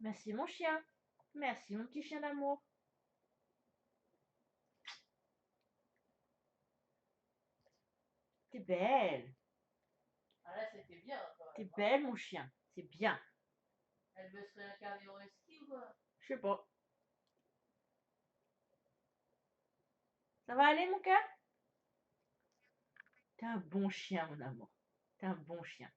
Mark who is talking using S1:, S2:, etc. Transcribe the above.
S1: Merci mon chien. Merci mon petit chien d'amour. T'es belle.
S2: Ah là, c'était bien.
S1: T'es belle mon chien. C'est bien.
S2: Elle veut se réincarner au ski ou quoi?
S1: Je sais pas. Ça va aller mon cœur? T'es un bon chien mon amour. T'es un bon chien.